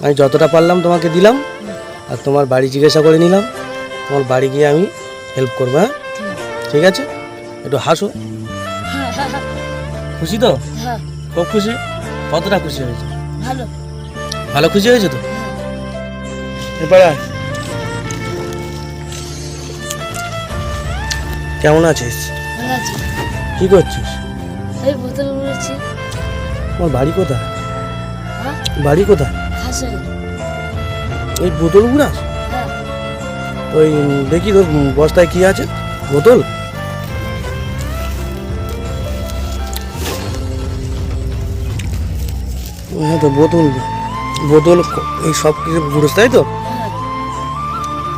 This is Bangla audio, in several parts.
আমি যতটা পারলাম তোমাকে দিলাম, আর তোমার বাড়ি জিজ্ঞাসা করে নিলাম। তোমার বাড়ি গিয়ে আমি হেল্প করবো। হ্যাঁ ঠিক আছে, একটু হাসো। খুশি তো? খুব খুশি। কতটা খুশি হয়েছে? ভালো ভালো খুশি হয়েছে তো? এবার আয়। কেমন আছিস? ভালো আছি। কি করছিস? এই বোতল উড়েছি। তোমার বাড়ি কোথায়? হ্যাঁ বাড়ি কোথায়? খাসে। ওই বোতল গুড়াস? হ্যাঁ ওই দেখি তোর বস্তায় কি আছে। বোতল? হ্যাঁ তো বোতল, বোতল এই সব কিছু গুড়োস তাই তো? হ্যাঁ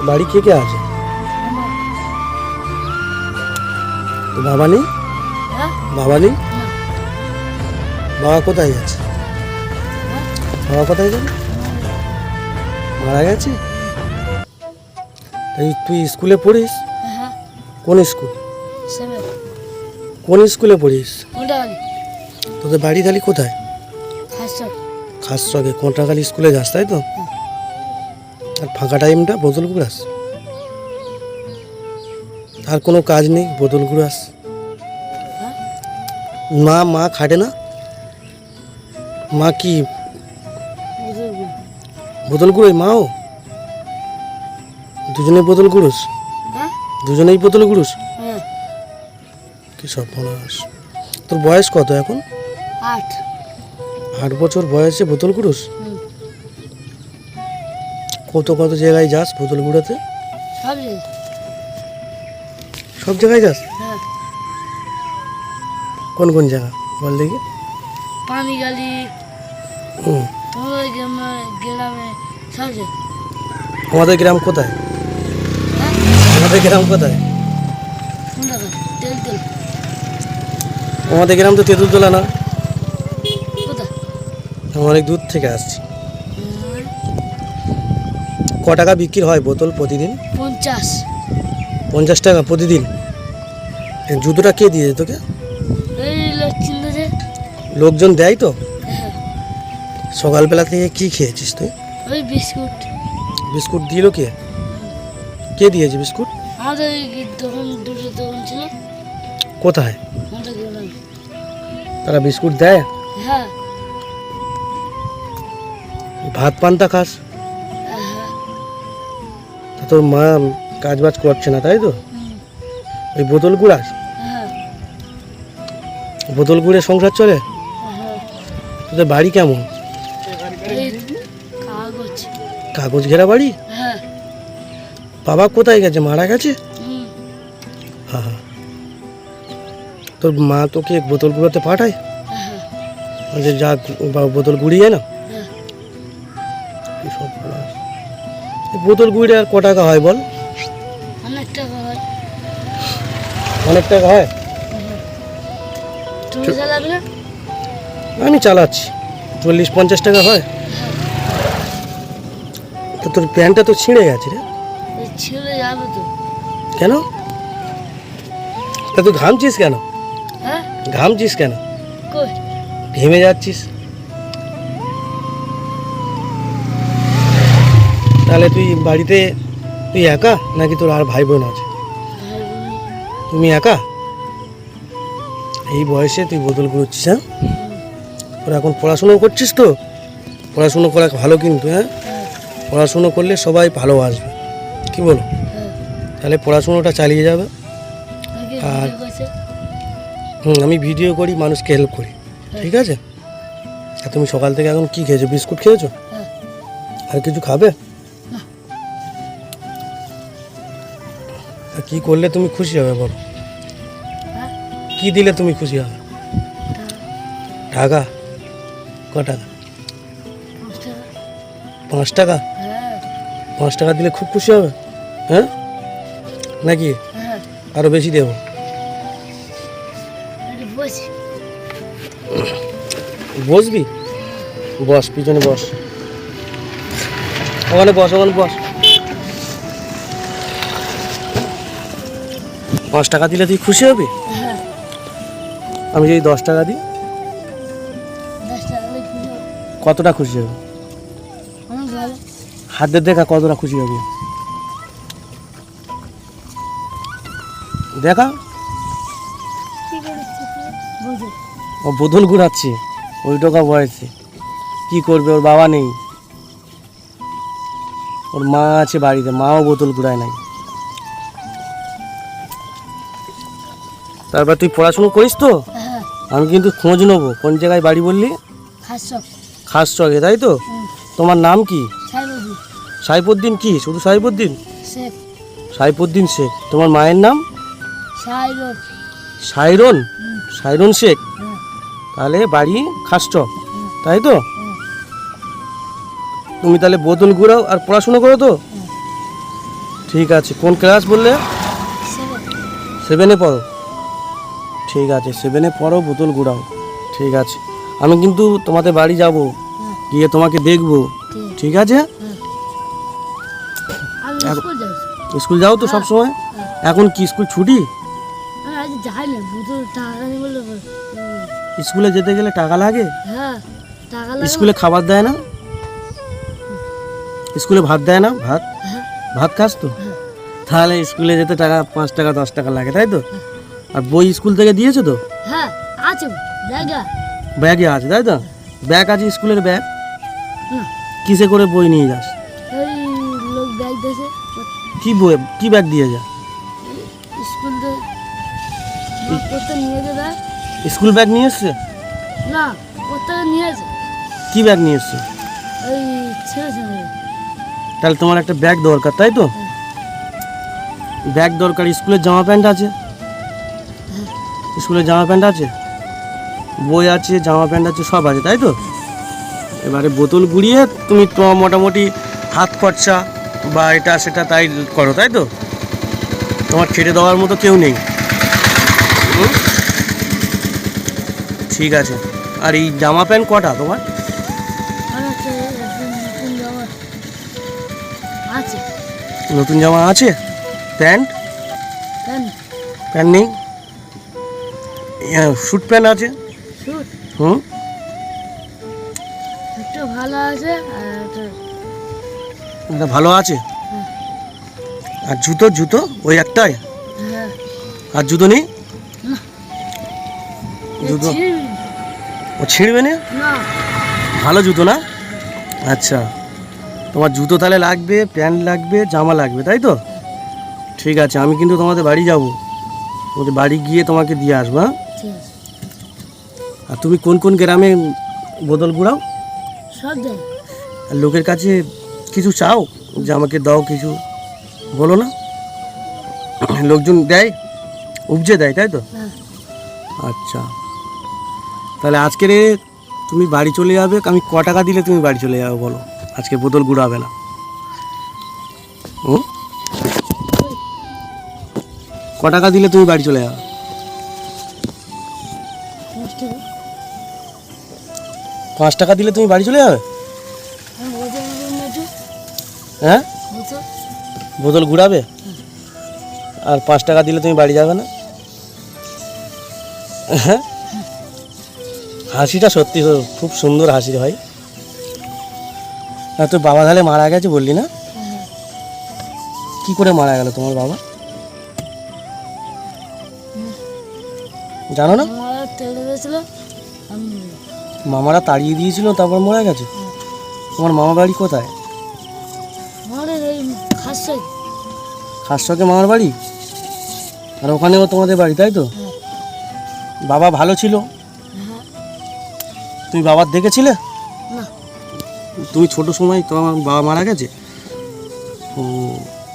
বাড়ি কে কে আছে? আমার। তো বাবা নেই? হ্যাঁ বাবা নেই? না। বাবা কোথায় গেছে? হ্যাঁ বাবা কোথায় গেছে? মারা গেছে? তুই স্কুলে পড়িস? হ্যাঁ কোন স্কুল? সেভেন। কোন স্কুলে পড়িস? কোনটা গাড়ি? তোদের বাড়ি তাহলে কোথায়? খাসে। খাসচকে কোন্টাখালী স্কুলে যাস তাই তো? আর ফাঁকা টাইমটা বোতল গুড়াস? আর কোনো কাজ নেই, বোতল গুড়াস? হ্যাঁ মা খাটে না? মা কি বোতল গুড়। বোতল গুড়োয়? মাও দুজনেই বোতল গুড়োস? হ্যাঁ দুজনেই বোতল গুড়োস? হ্যাঁ কি সব বলাস। তোর বয়স কত এখন? 8। 8 বছর বয়সে বোতল গুড়োস? হুম কত কত জায়গায় যাস বোতল গুড়াতে? সব জায়গায়। সব জায়গায় যাস? হ্যাঁ কোন কোন জায়গা বল দেখি। পানি গালি হুম। তোমাদের গ্রামে সব জায়গায়। আমাদের গ্রাম কোথায়? হ্যাঁ আমাদের গ্রাম কোথায়? কোনটা গাড়ি? তেল তেল। আমাদের গ্রাম তো তেঁতুলতলা না, কোথায়? আমি অনেক দূর থেকে আসছি। হুম, ক টাকা বিক্রি হয় বোতল প্রতিদিন? 50। 50 টাকা প্রতিদিন? এই জুতোটা কে দিয়েছে তোকে? এই চিন্তা যে। লোকজন দেয় তো? হ্যাঁ সকালবেলা থেকে কি খেয়েছিস তুই? ওই বিস্কুট। বিস্কুট দিল কে? কে দিয়েছে বিস্কুট? আমাদের এই দোকান, দুটো দোকান ছিল কোথায়? আমাদের গ্রামে। তারা বিস্কুট দেয়? হ্যাঁ ভাত পান্তা খাস? হ্যাঁ তা তোর মা কাজ বাজ করছে না তাই তো? হুম, ওই বোতল গুড়াস? হ্যাঁ বোতল গুড়ে সংসার চলে? হ্যাঁ তোদের বাড়ি কেমন? এই কাগজ। কাগজ ঘেরা বাড়ি? হ্যাঁ বাবা কোথায় গেছে? মারা গেছে? হুম, হ্যাঁ হ্যাঁ। তোর মা তোকে বোতল গুঁড়োতে পাঠায়? হ্যাঁ বলছে যা বোতল গুঁড়িয়ে না। হ্যাঁ কি সব বলাস। এই বোতল গুঁড়ে আর ক টাকা হয় বল? অনেক টাকা হয়। অনেক টাকা হয়? তুমি চালাবে না? আমি চালাচ্ছি, 40-50 টাকা হয়। তো তোর প্যান্টটা তো ছিঁড়ে গেছে রে। এই ছেলে যাবে তো। কেন? তা তুই ঘামছিস কেন? হ্যাঁ ঘামছিস কেন? কই? ঘেমে যাচ্ছিস। তাহলে তুই বাড়িতে তুই একা নাকি তোর আর ভাই বোন আছে? ভাই বোন। তুমি একা? এই বয়সে তুই বোতল ঘুরছিস? হ্যাঁ, তোর এখন পড়াশুনো করছিস তো? পড়াশুনো করা ভালো কিন্তু। হ্যাঁ, হ্যাঁ পড়াশুনো করলে সবাই ভালোবাসবে, কি বলো? হ্যাঁ তাহলে পড়াশুনোটা চালিয়ে যাবে। আগে আর- ভিডিও করছে। আমি ভিডিও করি, মানুষকে হেল্প করি, ঠিক আছে? আর তুমি সকাল থেকে এখন কি খেয়েছো? বিস্কুট খেয়েছো? হ্যাঁ আর কিছু খাবে? না। তা কি করলে তুমি খুশি হবে বলো? হ্যাঁ কি দিলে তুমি খুশি হবে? টাকা? ক টাকা? 5 টাকা। 5 টাকা? হ্যাঁ 5 টাকা দিলে খুব খুশি হবে? হ্যাঁ নাকি হ্যাঁ আরো বেশি দেবো? একটু বসি। বসবি? বস, পিছনে বস, ওখানে বস, ওখানে বস। 5 টাকা দিলে তুই খুশি হবি? হ্যাঁ আমি যদি 10 টাকা দিই 10 টাকা হলে খুশি হব। কতটা খুশি হবে? অনেক ভালো। হাতদের দেখা কতটা খুশি হবে দেখা। কি করেছিস বুঝে? ও বোতল ঘুরাচ্ছে ওই টোকা বয়সে, কি করবে, ওর বাবা নেই, ওর মা আছে বাড়িতে, মাও বোতল ঘুরায় নাই। তারপর তুই পড়াশুনো করিস তো? হ্যাঁ, আমি কিন্তু খোঁজ নেবো কোন জায়গায় বাড়ি বললি? খাসো। খাস চকে, তাই তো? তোমার নাম কি? সাইবুদ্দিন সাইফুদ্দিন? কি শুধু সাইফুদ্দিন? শেখ। সাইফুদ্দিন শেখ। তোমার মায়ের নাম? সাইরন। সাইরন? সাইরন শেখ। হ্যাঁ, তাহলে বাড়ি খাসচক, তাই তো? তুমি তাহলে বোতল ঘুরাও আর পড়াশুনো করো তো? ঠিক আছে। কোন ক্লাস বললে? সেভেন। 7-এ পড়ো? ঠিক আছে, 7-এ পড়ো, বোতল ঘুরাও। ঠিক আছে, আমি কিন্তু তোমাদের বাড়ি যাব, হ্যাঁ, গিয়ে তোমাকে দেখবো, ঠিক। ঠিক আছে? আমি স্কুল যাচ্ছি। স্কুল যাও তো সব সময়? এখন কি স্কুল ছুটি? আমি আজ যাই না, বুঝো টাকা নেই বলে। স্কুলে যেতে গেলে টাকা লাগে? হ্যাঁ, টাকা লাগে। স্কুলে খাবার দেয় না? স্কুলে ভাত দেয় না? ভাত হ্যাঁ, ভাত খাস তো? তাহলে স্কুলে যেতে টাকা 5 টাকা 10 টাকা লাগে, তাই তো? আর বই স্কুল থেকে দিয়েছে তো? হ্যাঁ আছে জায়গা। ব্যাগে আছে, তাই তো? ব্যাগ আছে, স্কুলের ব্যাগ? না, কিসে করে বই নিয়ে যাস? ওই লোক ব্যাগ দিয়েছে কি বই, কি ব্যাগ দিয়ে যা? স্কুল থেকে পড়তে নিয়ে যেতে। স্কুল ব্যাগ নিয়ে এসছে? না, পড়তে নিয়েছে কি ব্যাগ নিয়ে এসছে? ওই ছেড়ে ছেড়ে। তাহলে তোমার একটা ব্যাগ দরকার, তাই তো? ব্যাগ দরকার। স্কুলের জামা প্যান্ট আছে? স্কুলের জামা প্যান্ট আছে, বই আছে, জামা প্যান্ট আছে, সব আছে, তাই তো? এবারে বোতল গুড়িয়ে তুমি তোমার মোটামুটি হাত খরচা বা এটা সেটা তাই করো, তাই তো? তোমার ছেড়ে দেওয়ার মতো কেউ নেই। হুম? ঠিক আছে। আর এই জামা প্যান্ট কটা তোমার? আর একটা নতুন জামা আছে। নতুন জামা আছে? প্যান্ট? কেন? প্যান্ট নেই? স্যুট প্যান্ট আছে? শুট হুম? একটু ভালো আছে আর একটা এটা ভালো আছে। আর জুতো? জুতো ওই একটাই? হ্যাঁ। আর জুতো নেই? না, জুতো ছিঁড়বি ও ছিঁড়বে না? না। ভালো জুতো না? আচ্ছা, তোমার জুতো তাহলে লাগবে, প্যান্ট লাগবে, জামা লাগবে, তাই তো? ঠিক আছে, আমি কিন্তু তোমাদের বাড়ি যাব, তোমাদের বাড়ি গিয়ে তোমাকে দিয়ে আসবো, হ্যাঁ? ঠিক আছে, আর তুমি কোন কোন গ্রামে বোতল ঘুরাও? সব দেয়। আর লোকের কাছে কিছু চাও যে আমাকে দাও কিছু, বলো না? লোকজন দেয়, উপজে দেয়, তাই তো? হ্যাঁ, আচ্ছা, তাহলে আজকের তুমি বাড়ি চলে যাবে। আমি ক টাকা দিলে তুমি বাড়ি চলে যাবে বলো? আজকে বোতল ঘুরাবে না। হুম? ক টাকা দিলে তুমি বাড়ি চলে যাবে? 5 টাকা। 5 টাকা দিলে তুমি বাড়ি চলে যাবে? আমি বলতে পারবো না একটু হ্যাঁ, বলতো। বোতল ঘুরাবে আর 5 টাকা দিলে তুমি বাড়ি যাবে না? হ্যাঁ, হাসিটা সত্যি খুব সুন্দর হাসি ভাই। আর তোর বাবা তাহলে মারা গেছে বললি না? হ্যাঁ, কি করে মারা গেল তোমার বাবা, জানো না? আমার তেলে গেছিল আমি। মামারা তাড়িয়ে দিয়েছিল, তারপর মারা গেছে। তোমার মামা বাড়ি কোথায়? আমার এই খাসে। খাসচকে মামার বাড়ি, আর ওখানেও তোমাদের বাড়ি, তাই তো? হ্যাঁ, বাবা ভালো ছিল? হ্যাঁ। তুমি বাবার দেখেছিলে? না, তুমি ছোট সময় তোমার বাবা মারা গেছে? ও,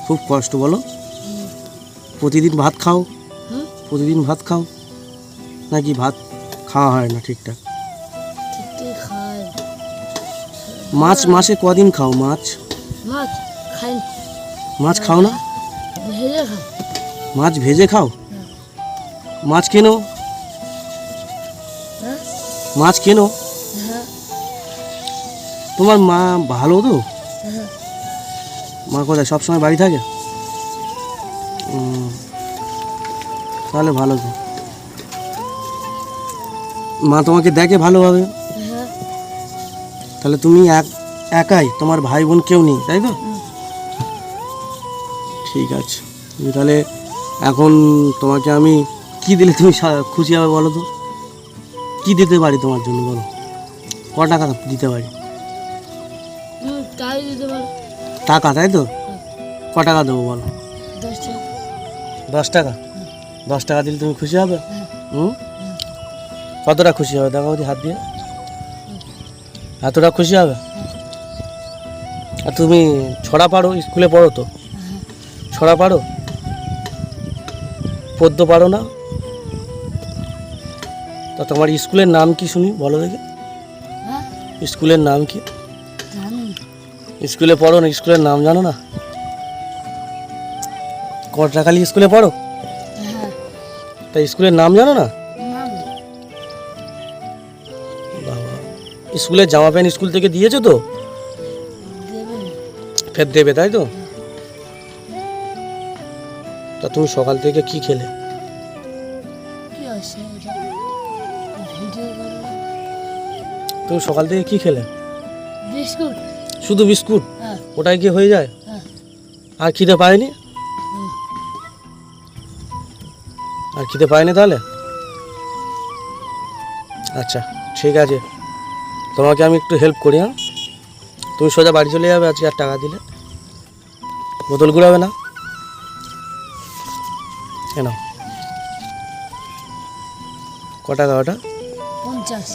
খুব কষ্ট বলো। প্রতিদিন ভাত খাও? হুম, প্রতিদিন ভাত খাও নাকি ভাত খাওয়া হয় না ঠিকঠাক? ঠিক খাই। মাছ মাসে কদিন খাও? মাছ মাছ খাই, মাছ খাও না? ভেজে খাই। মাছ ভেজে খাও? মাছ কেন? হ্যাঁ, মাছ কেন? হ্যাঁ, তোমার মা ভালো তো? হ্যাঁ। মা কোথায়, সবসময় বাড়ি থাকে? তাহলে ভালো তো। মা তোমাকে দেখে ভালোভাবে? হ্যাঁ, তাহলে তুমি একাই, তোমার ভাই বোন কেউ নেই তাই তো? হুম। ঠিক আছে, তুমি তাহলে এখন তোমাকে আমি কি দিলে তুমি খুশি হবে বলো তো? কি দিতে পারি তোমার জন্য বলো? ক টাকা দিতে পারি? তাই দিতে পারো। টাকা তাই তো? ক টাকা দেবো বলো? 10 টাকা। 10 টাকা? 10 টাকা দিলে তুমি খুশি হবে? হ্যাঁ। হুম, কতটা খুশি হবে দেখো যদি হাত দিয়ে, এতটা খুশি হবে? আর তুমি ছড়া পারো? স্কুলে পড়ো তো? হ্যাঁ। ছড়া পারো? পদ্য পারো না? তা তোমার স্কুলের নাম কি শুনি বলো দেখি? হ্যাঁ, স্কুলের নাম কি? জানি। স্কুলে পড়ো না, স্কুলের নাম জানো না? কটরাখালি স্কুলে পড়ো? হ্যাঁ। তা স্কুলের নাম জানো না? না গো। বাবা, স্কুলের জামা প্যান্ট স্কুল থেকে দিয়েছো তো? দেবে না। ফের দেবে তাই তো? তা তুমি সকাল থেকে কি খেলে? কি আছে এটা? ভিডিও করো। তুমি সকাল থেকে কি খেলে? বিস্কুট। শুধু বিস্কুট? হ্যাঁ। ওটাই কি হয়ে যায়? হ্যাঁ। আর খিদে পায়নি? হুম। আর খিদে পায়নি তাহলে? আচ্ছা ঠিক আছে, তোমাকে আমি একটু হেল্প করি। হ্যাঁ, তুমি সোজা বাড়ি চলে যাবে আজকে, আর টাকা দিলে বোতল ঘুরাবে না কেন? ক টাকা ওটা? 50।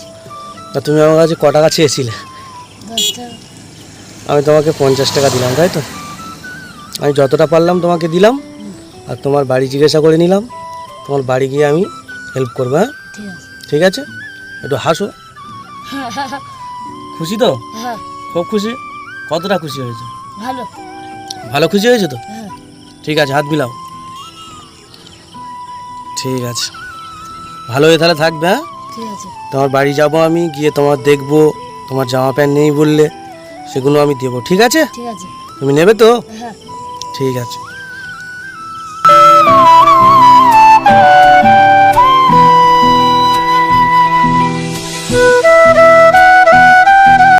তা তুমি আমার কাছে ক টাকা চেয়েছিলে? 10 টাকা। আমি তোমাকে 50 টাকা দিলাম তাই তো? আমি যতটা পারলাম তোমাকে দিলাম, আর তোমার বাড়ি জিজ্ঞাসা করে নিলাম, তোমার বাড়ি গিয়ে আমি হেল্প করবো। হ্যাঁ ঠিক আছে। ঠিক আছে, একটু হাসো। হ্যাঁ। খুশি তো? হ্যাঁ। খুব খুশি? কতটা খুশি হয়েছে? ভালো। ভালো খুশি হয়েছে তো? হ্যাঁ। ঠিক আছে, হাত মিলাও। ঠিক আছে, ভালো হয়ে তাহলে থাকবে। হ্যাঁ, ঠিক আছে। তোমার বাড়ি যাব আমি, গিয়ে তোমার দেখবো, তোমার জামা প্যান্ট নেই বললে সেগুলো আমি দেবো। ঠিক আছে? ঠিক আছে। তুমি নেবে তো? হ্যাঁ। ঠিক আছে।